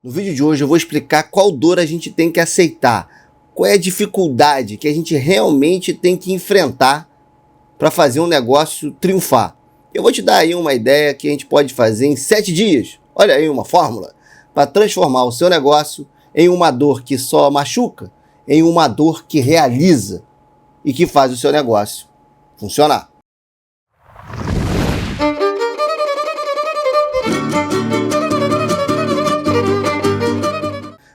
No vídeo de hoje eu vou explicar qual dor a gente tem que aceitar, qual é a dificuldade que a gente realmente tem que enfrentar para fazer um negócio triunfar. Eu vou te dar aí uma ideia que a gente pode fazer em 7 dias. Olha aí uma fórmula para transformar o seu negócio em uma dor que só machuca, em uma dor que realiza e que faz o seu negócio funcionar.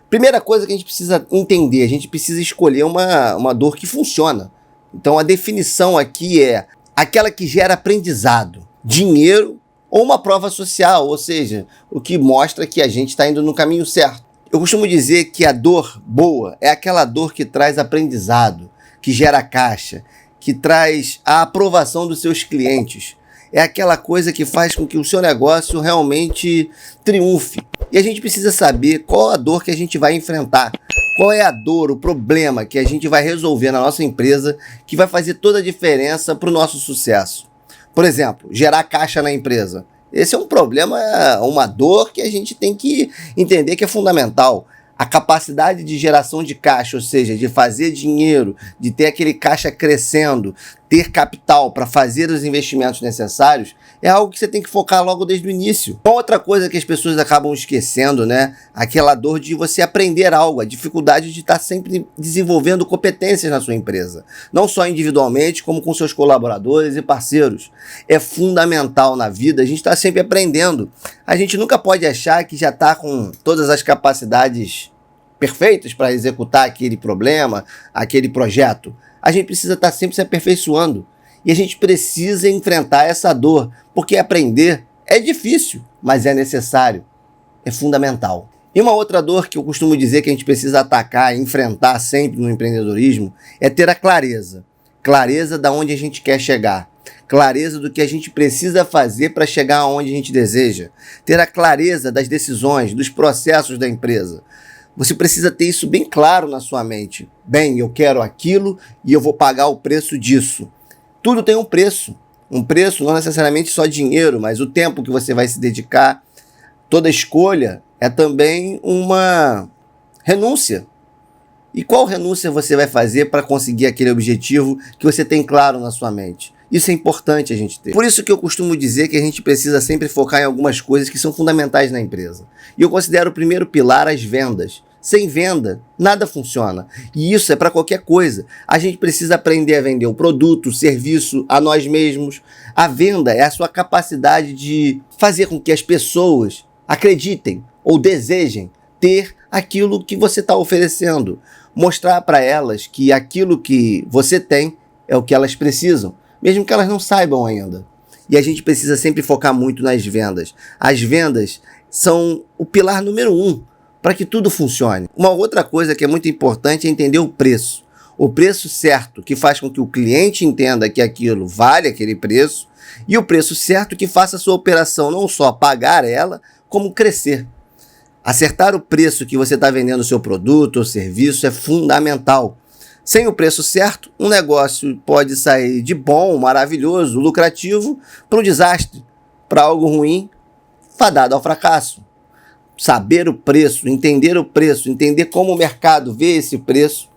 Primeira coisa que a gente precisa entender, a gente precisa escolher uma dor que funciona. Então a definição aqui é aquela que gera aprendizado, dinheiro ou uma prova social, ou seja, o que mostra que a gente está indo no caminho certo. Eu costumo dizer que a dor boa é aquela dor que traz aprendizado, que gera caixa, que traz a aprovação dos seus clientes. É aquela coisa que faz com que o seu negócio realmente triunfe. E a gente precisa saber qual a dor que a gente vai enfrentar. Qual é a dor, o problema que a gente vai resolver na nossa empresa que vai fazer toda a diferença para o nosso sucesso. Por exemplo, gerar caixa na empresa. Esse é um problema, uma dor que a gente tem que entender que é fundamental. A capacidade de geração de caixa, ou seja, de fazer dinheiro, de ter aquele caixa crescendo, ter capital para fazer os investimentos necessários, é algo que você tem que focar logo desde o início. Uma outra coisa que as pessoas acabam esquecendo, né? Aquela dor de você aprender algo, a dificuldade de estar sempre desenvolvendo competências na sua empresa. Não só individualmente, como com seus colaboradores e parceiros. É fundamental na vida a gente estar sempre aprendendo. A gente nunca pode achar que já está com todas as capacidades perfeitas para executar aquele problema, aquele projeto. A gente precisa estar sempre se aperfeiçoando. E a gente precisa enfrentar essa dor, porque aprender é difícil, mas é necessário, é fundamental. E uma outra dor que eu costumo dizer que a gente precisa atacar e enfrentar sempre no empreendedorismo é ter a clareza. Clareza de onde a gente quer chegar. Clareza do que a gente precisa fazer para chegar aonde a gente deseja. Ter a clareza das decisões, dos processos da empresa. Você precisa ter isso bem claro na sua mente. Bem, eu quero aquilo e eu vou pagar o preço disso. Tudo tem um preço. Um preço não necessariamente só dinheiro, mas o tempo que você vai se dedicar. Toda escolha é também uma renúncia. E qual renúncia você vai fazer para conseguir aquele objetivo que você tem claro na sua mente? Isso é importante a gente ter. Por isso que eu costumo dizer que a gente precisa sempre focar em algumas coisas que são fundamentais na empresa. E eu considero o primeiro pilar as vendas. Sem venda, nada funciona. E isso é para qualquer coisa. A gente precisa aprender a vender o produto, o serviço, a nós mesmos. A venda é a sua capacidade de fazer com que as pessoas acreditem ou desejem ter aquilo que você está oferecendo. Mostrar para elas que aquilo que você tem é o que elas precisam, mesmo que elas não saibam ainda. E a gente precisa sempre focar muito nas vendas. As vendas são o pilar número 1 para que tudo funcione. Uma outra coisa que é muito importante é entender o preço. O preço certo, que faz com que o cliente entenda que aquilo vale aquele preço, e o preço certo que faça a sua operação não só pagar ela, como crescer. Acertar o preço que você está vendendo o seu produto ou serviço é fundamental. Sem o preço certo, um negócio pode sair de bom, maravilhoso, lucrativo, para um desastre, para algo ruim, fadado ao fracasso. Saber o preço, entender como o mercado vê esse preço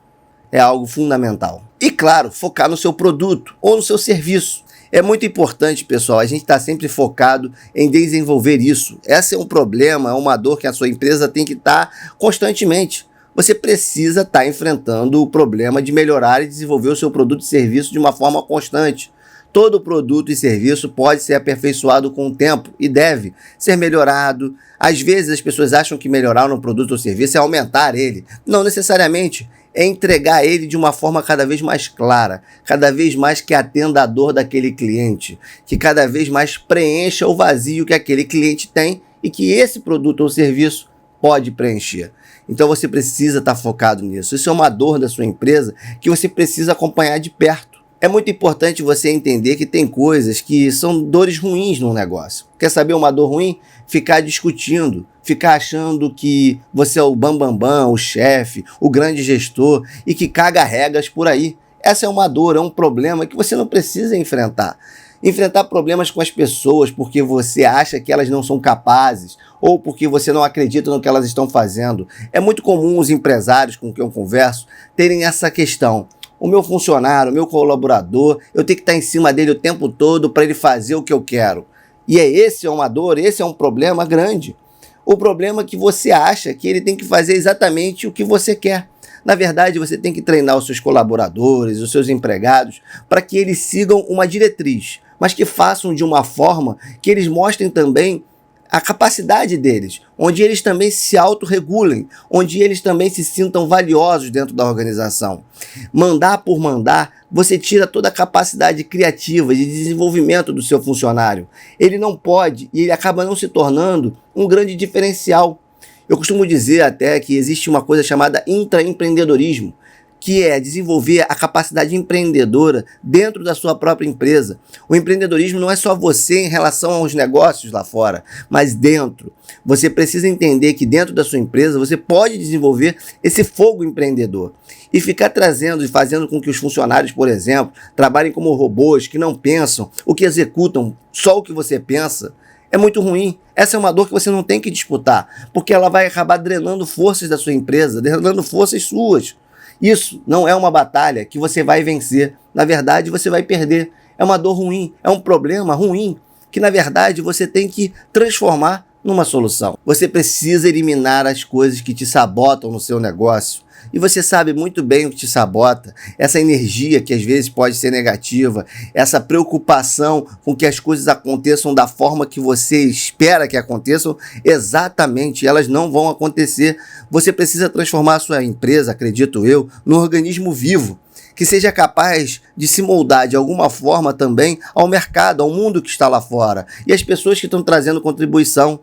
é algo fundamental. E claro, focar no seu produto ou no seu serviço. É muito importante, pessoal, a gente está sempre focado em desenvolver isso. Esse é um problema, é uma dor que a sua empresa tem que estar constantemente. Você precisa estar enfrentando o problema de melhorar e desenvolver o seu produto e serviço de uma forma constante. Todo produto e serviço pode ser aperfeiçoado com o tempo e deve ser melhorado. Às vezes as pessoas acham que melhorar um produto ou serviço é aumentar ele. Não necessariamente. É entregar ele de uma forma cada vez mais clara, cada vez mais que atenda a dor daquele cliente, que cada vez mais preencha o vazio que aquele cliente tem e que esse produto ou serviço pode preencher. Então você precisa estar focado nisso. Isso é uma dor da sua empresa que você precisa acompanhar de perto. É muito importante você entender que tem coisas que são dores ruins no negócio. Quer saber uma dor ruim? Ficar discutindo, ficar achando que você é o bambambam, o chefe, o grande gestor e que caga regras por aí. Essa é uma dor, é um problema que você não precisa enfrentar. Enfrentar problemas com as pessoas porque você acha que elas não são capazes ou porque você não acredita no que elas estão fazendo. É muito comum os empresários com quem eu converso terem essa questão. O meu funcionário, o meu colaborador, eu tenho que estar em cima dele o tempo todo para ele fazer o que eu quero. E esse é uma dor, esse é um problema grande. O problema é que você acha que ele tem que fazer exatamente o que você quer. Na verdade, você tem que treinar os seus colaboradores, os seus empregados, para que eles sigam uma diretriz, mas que façam de uma forma que eles mostrem também a capacidade deles, onde eles também se autorregulem, onde eles também se sintam valiosos dentro da organização. Mandar por mandar, você tira toda a capacidade criativa de desenvolvimento do seu funcionário. Ele não pode e ele acaba não se tornando um grande diferencial. Eu costumo dizer até que existe uma coisa chamada intraempreendedorismo, que é desenvolver a capacidade empreendedora dentro da sua própria empresa. O empreendedorismo não é só você em relação aos negócios lá fora, mas dentro. Você precisa entender que dentro da sua empresa você pode desenvolver esse fogo empreendedor e ficar trazendo e fazendo com que os funcionários, por exemplo, trabalhem como robôs que não pensam, o que executam só o que você pensa. É muito ruim. Essa é uma dor que você não tem que disputar, porque ela vai acabar drenando forças da sua empresa, drenando forças suas. Isso não é uma batalha que você vai vencer. Na verdade, você vai perder. É uma dor ruim, é um problema ruim, que na verdade você tem que transformar numa solução. Você precisa eliminar as coisas que te sabotam no seu negócio. E você sabe muito bem o que te sabota, essa energia que às vezes pode ser negativa, essa preocupação com que as coisas aconteçam da forma que você espera que aconteçam, exatamente, elas não vão acontecer. Você precisa transformar a sua empresa, acredito eu, num organismo vivo, que seja capaz de se moldar de alguma forma também ao mercado, ao mundo que está lá fora, e as pessoas que estão trazendo contribuição.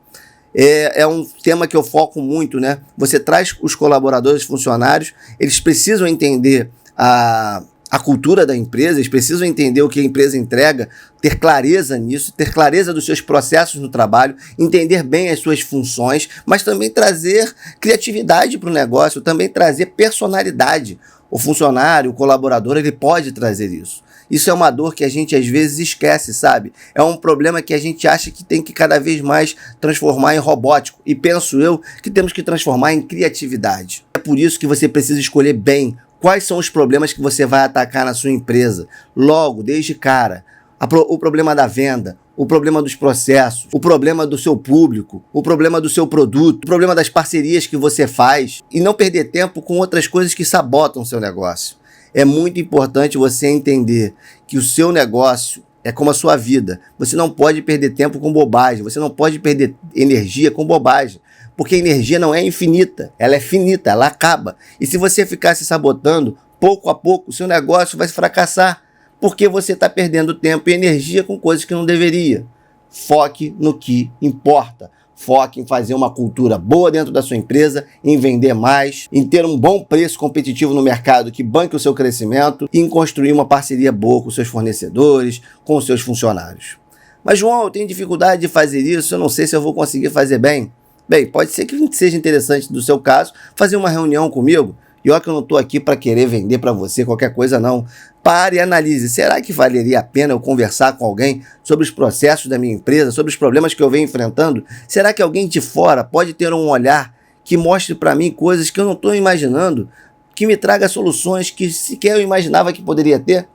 É um tema que eu foco muito, né? Você traz os colaboradores, funcionários, eles precisam entender a cultura da empresa, eles precisam entender o que a empresa entrega, ter clareza nisso, ter clareza dos seus processos no trabalho, entender bem as suas funções, mas também trazer criatividade para o negócio, também trazer personalidade. O funcionário, o colaborador, ele pode trazer isso. Isso é uma dor que a gente às vezes esquece, sabe? É um problema que a gente acha que tem que cada vez mais transformar em robótico. E penso eu que temos que transformar em criatividade. É por isso que você precisa escolher bem quais são os problemas que você vai atacar na sua empresa. Logo, desde cara, o problema da venda, o problema dos processos, o problema do seu público, o problema do seu produto, o problema das parcerias que você faz. E não perder tempo com outras coisas que sabotam o seu negócio. É muito importante você entender que o seu negócio é como a sua vida. Você não pode perder tempo com bobagem, você não pode perder energia com bobagem, porque a energia não é infinita, ela é finita, ela acaba. E se você ficar se sabotando, pouco a pouco o seu negócio vai fracassar, porque você está perdendo tempo e energia com coisas que não deveria. Foque no que importa. Foque em fazer uma cultura boa dentro da sua empresa, em vender mais, em ter um bom preço competitivo no mercado que banque o seu crescimento e em construir uma parceria boa com seus fornecedores, com os seus funcionários. Mas, João, eu tenho dificuldade de fazer isso, eu não sei se eu vou conseguir fazer bem. Bem, pode ser que seja interessante do seu caso fazer uma reunião comigo. E olha que eu não estou aqui para querer vender para você qualquer coisa, não. Pare e analise. Será que valeria a pena eu conversar com alguém sobre os processos da minha empresa, sobre os problemas que eu venho enfrentando? Será que alguém de fora pode ter um olhar que mostre para mim coisas que eu não estou imaginando, que me traga soluções que sequer eu imaginava que poderia ter?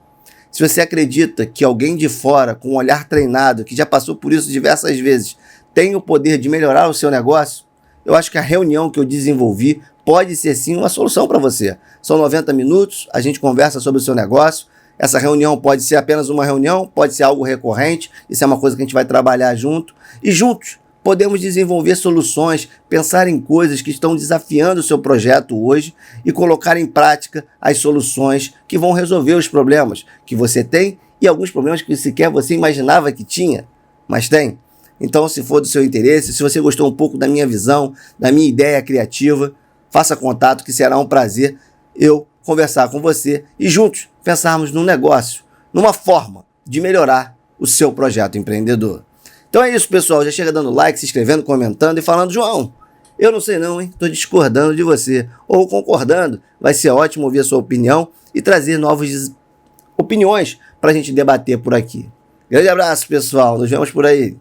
Se você acredita que alguém de fora, com um olhar treinado, que já passou por isso diversas vezes, tem o poder de melhorar o seu negócio, eu acho que a reunião que eu desenvolvi pode ser sim uma solução para você. São 90 minutos, a gente conversa sobre o seu negócio. Essa reunião pode ser apenas uma reunião, pode ser algo recorrente, isso é uma coisa que a gente vai trabalhar junto. E juntos podemos desenvolver soluções, pensar em coisas que estão desafiando o seu projeto hoje e colocar em prática as soluções que vão resolver os problemas que você tem e alguns problemas que sequer você imaginava que tinha, mas tem. Então, se for do seu interesse, se você gostou um pouco da minha visão, da minha ideia criativa, faça contato que será um prazer eu conversar com você e juntos pensarmos num negócio, numa forma de melhorar o seu projeto empreendedor. Então é isso, pessoal. Já chega dando like, se inscrevendo, comentando e falando, João, eu não sei não, hein? Estou discordando de você. Ou concordando. Vai ser ótimo ouvir a sua opinião e trazer novas opiniões para a gente debater por aqui. Grande abraço, pessoal. Nos vemos por aí.